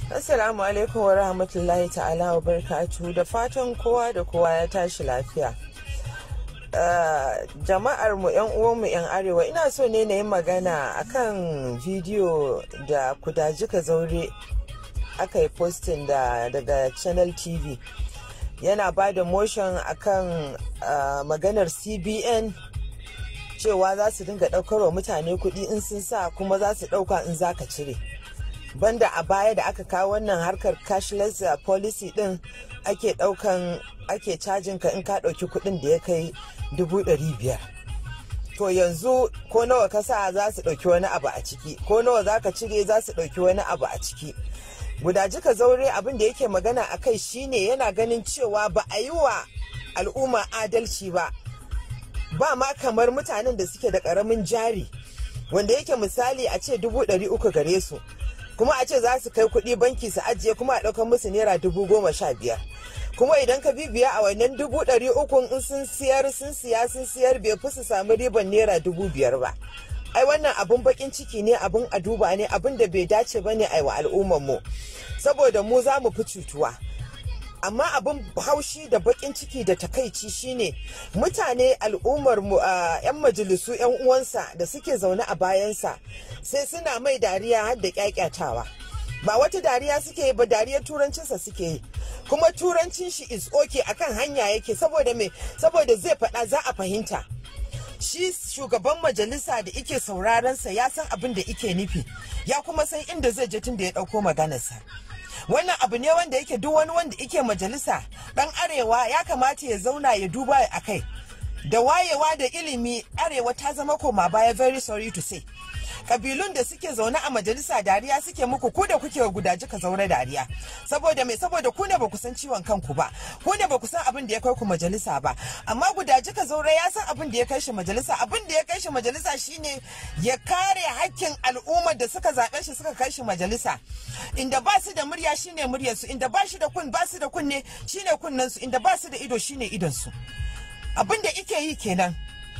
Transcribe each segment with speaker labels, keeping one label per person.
Speaker 1: Assalamu alaikum wa rahmatullahi ta'ala wa barakatuhu, da fatan kowa da kowa ya tashi lafiya. Jama'ar mu yan uwan mu yan arewa, ina so ne na yi magana akan bidiyo da Gudaji Kazaure aka yi posting daga Channel TV. Yana ba da motion akan maganar CBN cewa za su dinga ɗaukar wa mutane kuɗi in sun sa, kuma za su ɗauka in za ka cire. Banda a baya da aka kawo wannan harkar cashless policy din, ake cajin ka in ka ɗauki kuɗin da ya kai 500,000. To yanzu ko nawa ka sa za su ɗauki wani abu a ciki, ko nawa za ka cire za su ɗauki wani abu a ciki. Gudaji Kazaure abin da yake magana a kai shine yana ganin cewa ba a yi wa al'umma adalci ba ma kamar mutanen da suke da ƙaramin jari, wanda yake misali a ce 300,000 gare su, kuma a ce za su kai kuɗi banki su ajiye, kuma a ɗaukar musu naira 15,000. kuma idan ka bibiya a wannan 300,000 in sun siyar bai fi su samu riban naira 5,000 ba. Ai wannan abun bakin ciki ne, abun a duba ne, abun da bai dace bane ai wa al'ummar mu, saboda mu za mu fi cutuwa. Amma abin haushi da bakin ciki da takaici shine mutane, al'ummar mu, yan majalisu, yan uwansa da suke zaune a bayansa sai suna mai dariya har da kyakyatawa. Ba wata dariya suke yi ba, dariyar turancinsa suke yi, kuma turancin shi is okay, akan hanya yake, saboda me? Saboda zai faɗa za a fahimta. Shi shugaban majalisa da ike sauraron sa ya san abin da ike nufi, ya kuma san inda zai je tun da ya ɗauko maganarsa. Wannan abu ne wanda yake duk wani wanda yake majalisa dan arewa ya kamata ya zauna ya duba a kai. Da wayewa da ilimi, arewa ta zama koma baya, very sorry to say. Kabilun da suke zaune a majalisa dariya suke muku, ku da kuke wa Gudaji Kazaure dariya. Saboda me? Saboda ku ne ba ku san ciwon kanku ba, ku ne ba ku san abin da ya kai ku majalisa ba. Amma Gudaji Kazaure ya san abin da ya kai shi majalisa. Abin da ya kai shi majalisa shine ya kare hakkin al'ummar da suka zaɓe shi, suka kai shi majalisa. Inda ba su da murya shine muryarsu, inda ba shi da ba su da kunne shine kunnensu, inda ba su da ido shine idonsu. Abin da ike yi kenan.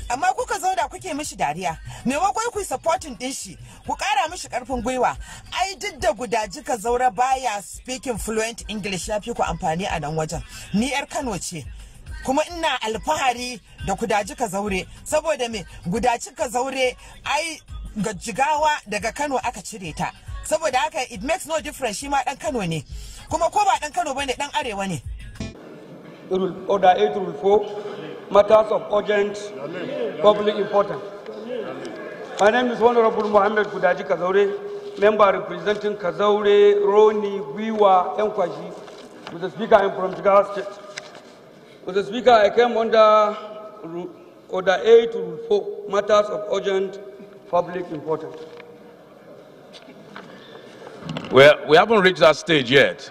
Speaker 1: Amma kuka zauna kuke mishi dariya, maimakon ku supporting din shi, ku kara mishi karfin gwiwa. Ai duk da Gudaji Kazaure baya speaking fluent English, ya fi ku amfani a nan wajen. Ni yar Kano ce, kuma ina alfahari da Gudaji Kazaure, saboda me? Gudaji Kazaure ai ga Jigawa daga Kano aka cire ta, saboda haka it makes no difference, shi ma dan Kano ne, kuma ko ba dan Kano bane, dan arewa ne.
Speaker 2: Order 8 Rule 4, matters of urgent public importance. My name is Honorable Mohammed Gudaji Kazaure, member representing Kazaure, Roni, Gwiwa, Enkwaji. With the Speaker, I am from Jigawa State. With the Speaker, I came under Order 8 Rule 4, matters of urgent public importance.
Speaker 3: We haven't reached that stage yet.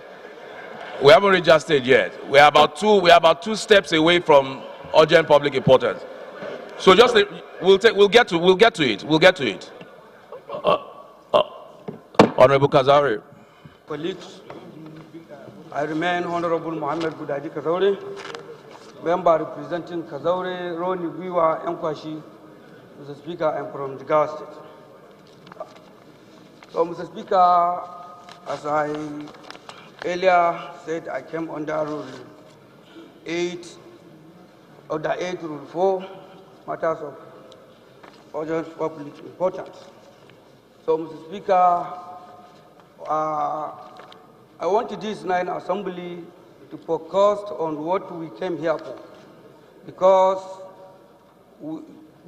Speaker 3: We haven't reached that stage yet. We are about two steps away from urgent public importance. So just we'll get to it. Honorable Kazaure.
Speaker 2: Colleagues, I remain Honorable Mohammed Gudaji Kazaure, member representing Kazaure, Roni, Gwiwa, Enkwashi. Mr. Speaker, I am from Jigawa State. So, Mr. Speaker, as I earlier said, I came under Rule 8, Order 8, Rule 4, matters of urgent public importance. So, Mr. Speaker, I want this nine assembly to focus on what we came here for, because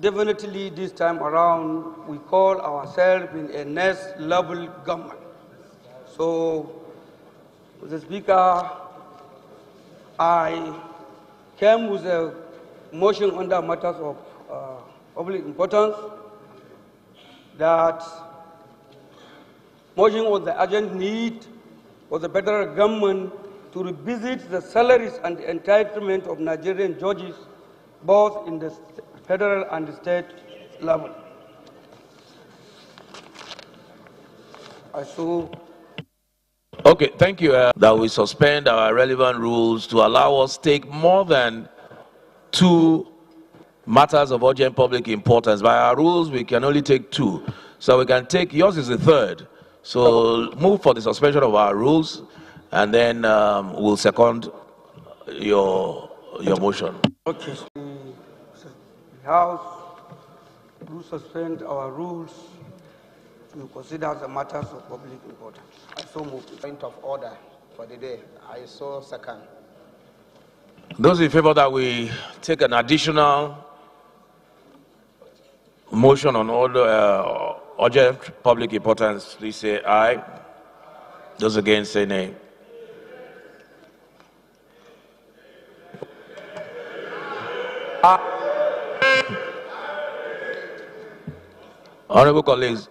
Speaker 2: definitely this time around we call ourselves in a next level government. So, Mr. Speaker, I came with a motion under matters of public importance that motion was the urgent need for the federal government to revisit the salaries and entitlement of Nigerian judges, both in the federal and the state level.
Speaker 3: Okay, thank you. That we suspend our relevant rules to allow us take more than 2 matters of urgent public importance. By our rules, we can only take 2. So we can take, yours is the 3rd. So move for the suspension of our rules, and then we'll second your motion.
Speaker 2: Okay. The House will suspend our rules to consider the matters of public importance.
Speaker 4: I so move. Point of order for the day. I so second.
Speaker 3: Those in favor that we take an additional motion on order urgent public importance, please say aye. Those against say nay. Honorable colleagues,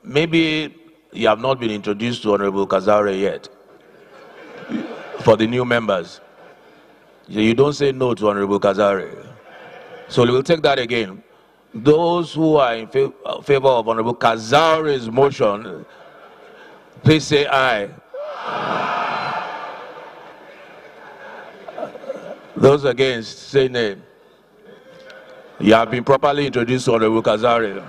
Speaker 3: maybe you have not been introduced to Honorable Kazaure yet. For the new members, you don't say no to Honorable Kazaure. So we will take that again. Those who are in favor of Honorable Kazaure's motion, please say aye. Those against, say nay. You have been properly introduced to Honorable Kazaure.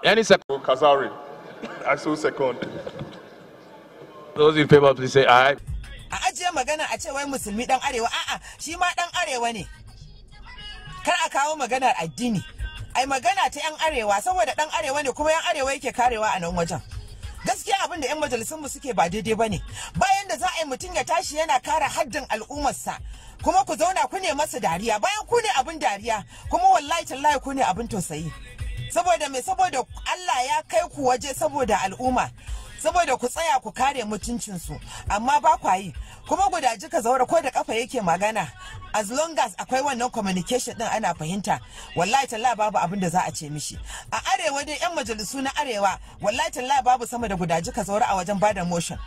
Speaker 3: Any second?
Speaker 5: Kazaure. I so second.
Speaker 3: Those in favor, please say aye.
Speaker 1: A ajiye magana a ce wai musulmi dan arewa, a'a shi ma dan arewa ne. Kar a kawo maganar addini. Ai magana ta yan arewa saboda dan arewa ne kuma yan arewa yake karewa a nan wajen. Gaskiya abin da yan majalisun mu suke ba daidai bane. Bayan da za a yi mutum ya tashi yana kare haddin al'ummarsa, kuma ku zauna ku ne masa dariya, bayan ku ne abin dariya, kuma wallahi tallahi ku ne abin tausayi. Saboda me? Saboda Allah ya kai ku waje saboda al'umma, saboda ku tsaya ku kare mutuncinsu, amma ba kwa yi. Kuma Gudaji Kazaure ko da kafa yake magana, as long as akwai wannan communication din ana fahimta, wallahi tallahi babu abin da za a ce mishi. A arewa dai yan majalisu na arewa, wallahi tallahi babu sama da Gudaji Kazaure a wajen bada motion.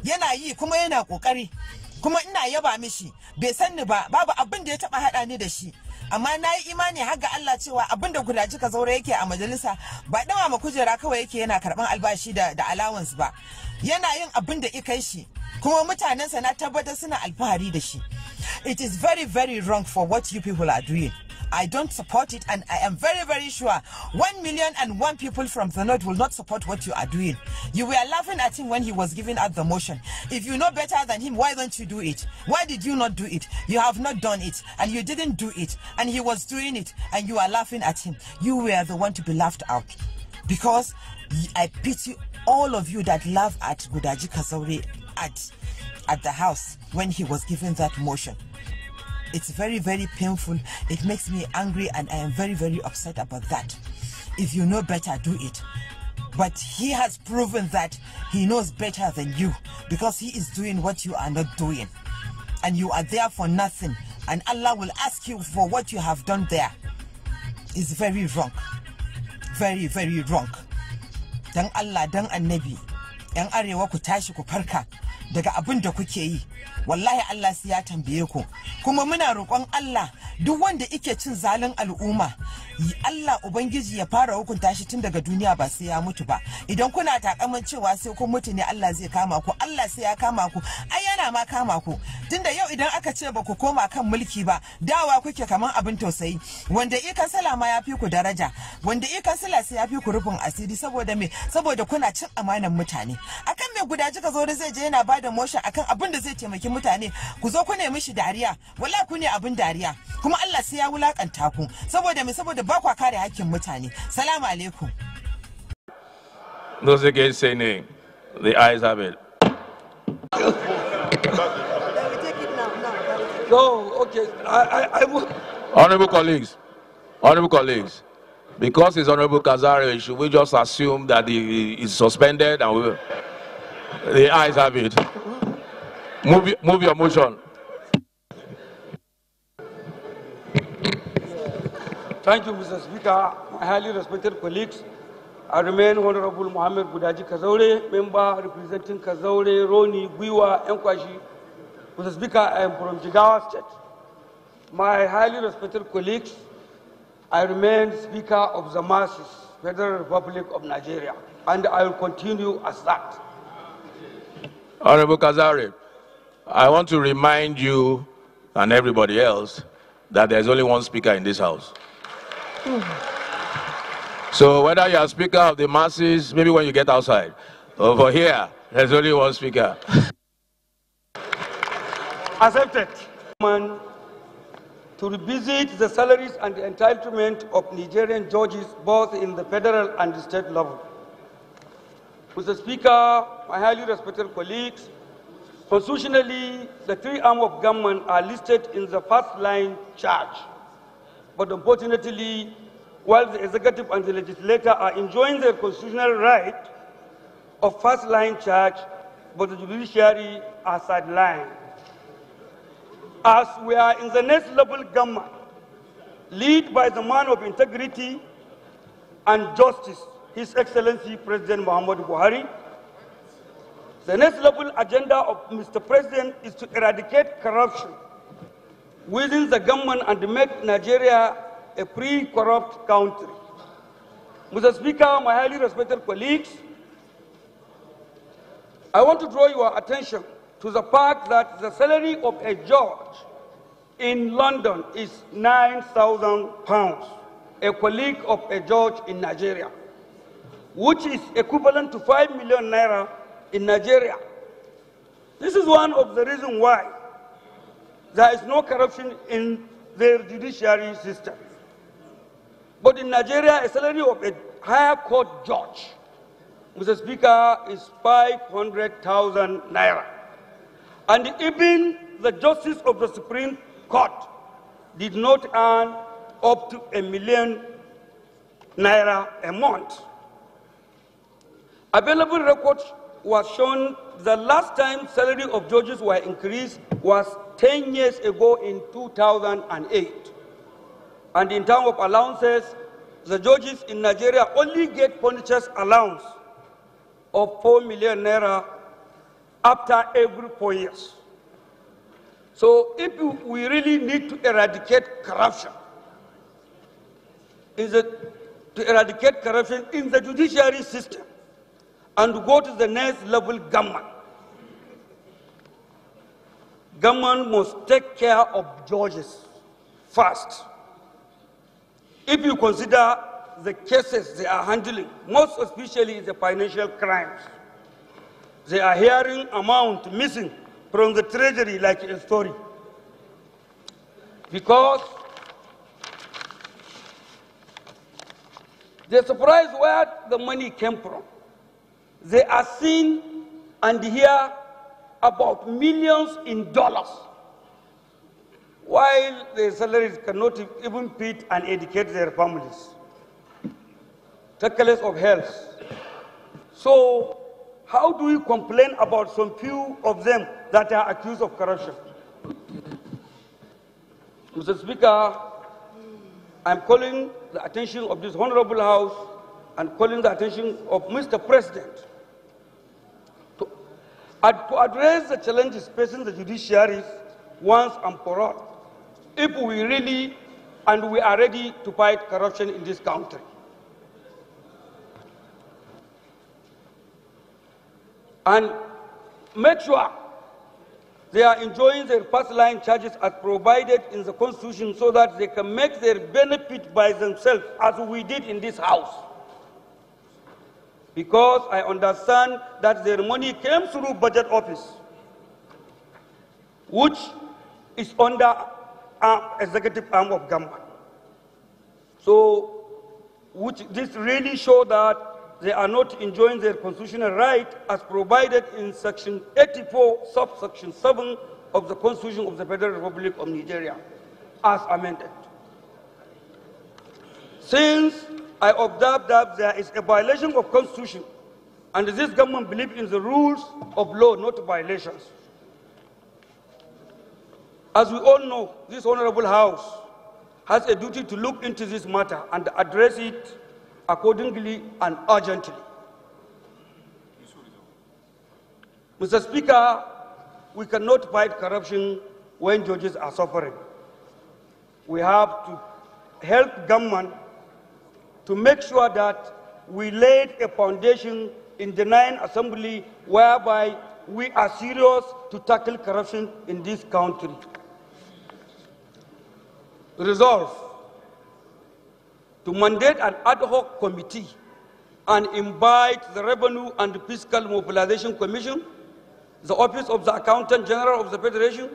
Speaker 1: Yana yi kuma yana kokari, kuma ina yaba mishi. Bai sanni ba, babu abin da ya taba hada ni da shi. Amma na yi imani har ga Allah cewa abin da Gudaji Kazaure yake a majalisa ba dawa ma kujera kawai yake yana karban albashi da allowance ba. Yana yin abin da ya kai shi, kuma mutanensa na tabbatar suna alfahari da shi. It is very, very wrong for what you people are doing. I don't support it, and I am very, very sure 1,000,001 people from the north will not support what you are doing. You were laughing at him when he was giving out the motion. If you know better than him, why don't you do it? Why did you not do it? You have not done it, and you didn't do it, and he was doing it, and you are laughing at him. You were the one to be laughed out. Because I pity all of you that laugh at Gudaji Kazaure at the house when he was giving that motion. It's very, very painful. It makes me angry, and I am very, very upset about that. If you know better, do it. But he has proven that he knows better than you, because he is doing what you are not doing. And you are there for nothing. And Allah will ask you for what you have done there. It's very wrong. Very, very wrong. Dan Allah, dan Annabi, yan arewa ku tashi ku farka daga abin da kuke yi. Wallahi Allah sai ya tambaye ku. Kuma muna roƙon Allah duk wanda yake cin zalin al'umma, Allah ubangiji ya fara hukunta shi tun daga duniya ba sai ya mutu ba. Idan kuna takaman cewa sai kun mutu ne Allah zai kama ku, Allah sai ya kama ku. Ai yana ma kama ku. Tunda yau idan aka ce ba ku koma kan mulki ba, dawa kuke kaman abin tausayi. Wanda kansala ma ya fi ku daraja, wanda kansala sai ya fi ku rufin asiri. Saboda me? Saboda kuna cin amanan mutane. Akan me Gudaji Kazaure zai je yana bada motion akan abin da zai taimaki mutane, ku zo ku ne mishi dariya. Wallahi ku ne abin dariya, kuma Allah sai ya wulakanta ku. Saboda me? Saboda ba kwa kare hakkin mutane. Salamu alaikum.
Speaker 3: Those against say nay. The ayes have it.
Speaker 2: So, okay, I will.
Speaker 3: Honorable colleagues, because it's Honorable Kazaure, should we just assume that he is suspended and the ayes have it? Move your motion.
Speaker 2: Thank you, Mr. Speaker. My highly respected colleagues, I remain Honorable Mohammed Gudaji Kazaure, member representing Kazaure, Roni, Gwiwa, Enkwashi. Mr. Speaker, I am from Jigawa State. My highly respected colleagues, I remain Speaker of the Masses, Federal Republic of Nigeria, and I will continue as that.
Speaker 3: Honorable Kazaure, I want to remind you and everybody else that there's only one speaker in this house. So whether you are speaker of the masses, maybe when you get outside, over here, there's only one speaker.
Speaker 2: Accepted. To revisit the salaries and the entitlement of Nigerian judges, both in the federal and the state level. Mr. Speaker, my highly respected colleagues, constitutionally, the three arms of government are listed in the first line charge. But unfortunately, while the executive and the legislature are enjoying their constitutional right of first line charge, but the judiciary are sidelined. As we are in the next level government, led by the man of integrity and justice, His Excellency President Muhammadu Buhari, the next level agenda of Mr. President is to eradicate corruption within the government and to make Nigeria a pre-corrupt country. Mr. Speaker, my highly respected colleagues, I want to draw your attention to the fact that the salary of a judge in London is £9,000, a colleague of a judge in Nigeria, which is equivalent to 5 million naira in Nigeria. This is one of the reasons why there is no corruption in their judiciary system. But in Nigeria, a salary of a higher court judge, Mr. Speaker, is 500,000 naira. And even the justice of the Supreme Court did not earn up to £1 million a month. Available records was shown the last time salary of judges were increased was 10 years ago in 2008. And in terms of allowances, the judges in Nigeria only get furniture's allowance of 4 million naira after every 4 years. So if we really need to eradicate corruption, in the judiciary system and go to the next level government, government must take care of judges first. If you consider the cases they are handling, most especially the financial crimes, they are hearing amount missing from the treasury like a story. Because they're surprised where the money came from. They are seen and hear about millions in dollars, while their salaries cannot even feed and educate their families. Regardless of health. So, how do we complain about some few of them that are accused of corruption? Mr. Speaker, I'm calling the attention of this Honorable House and calling the attention of Mr. President to address the challenges facing the judiciary once and for all, if we really and we are ready to fight corruption in this country. And make sure they are enjoying their first-line charges as provided in the Constitution so that they can make their benefit by themselves, as we did in this House. Because I understand that their money came through budget office, which is under executive arm of government. So, this really shows that they are not enjoying their constitutional right as provided in Section 84, subsection 7 of the Constitution of the Federal Republic of Nigeria, as amended. Since I observed that there is a violation of Constitution, and this government believes in the rules of law, not violations. As we all know, this Honorable House has a duty to look into this matter and address it accordingly and urgently. Mr. Speaker, we cannot fight corruption when judges are suffering. We have to help government to make sure that we laid a foundation in the 9th Assembly whereby we are serious to tackle corruption in this country. Resolve to mandate an ad hoc committee and invite the Revenue and Fiscal Mobilization Commission, the Office of the Accountant General of the Federation,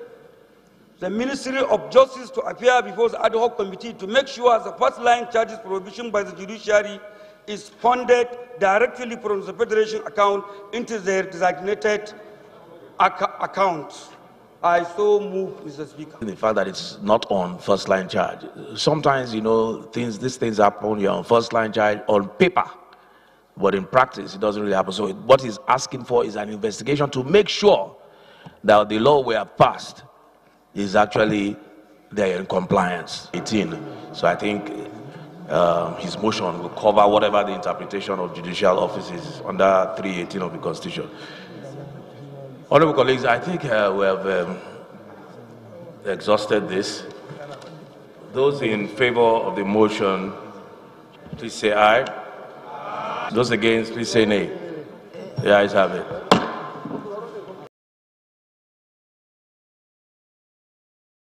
Speaker 2: the Ministry of Justice to appear before the ad hoc committee to make sure the first-line charges prohibition by the judiciary is funded directly from the Federation account into their designated accounts. I so move, Mr. Speaker.
Speaker 3: The fact that it's not on first-line charge. Sometimes, you know, these things happen, you're on first-line charge on paper, but in practice, it doesn't really happen. So what he's asking for is an investigation to make sure that the law we have passed is actually there in compliance. 18. So I think his motion will cover whatever the interpretation of judicial offices under 318 of the Constitution. Honorable colleagues, I think we have exhausted this. Those in favor of the motion, please say aye. Those against, please say nay. The ayes have it.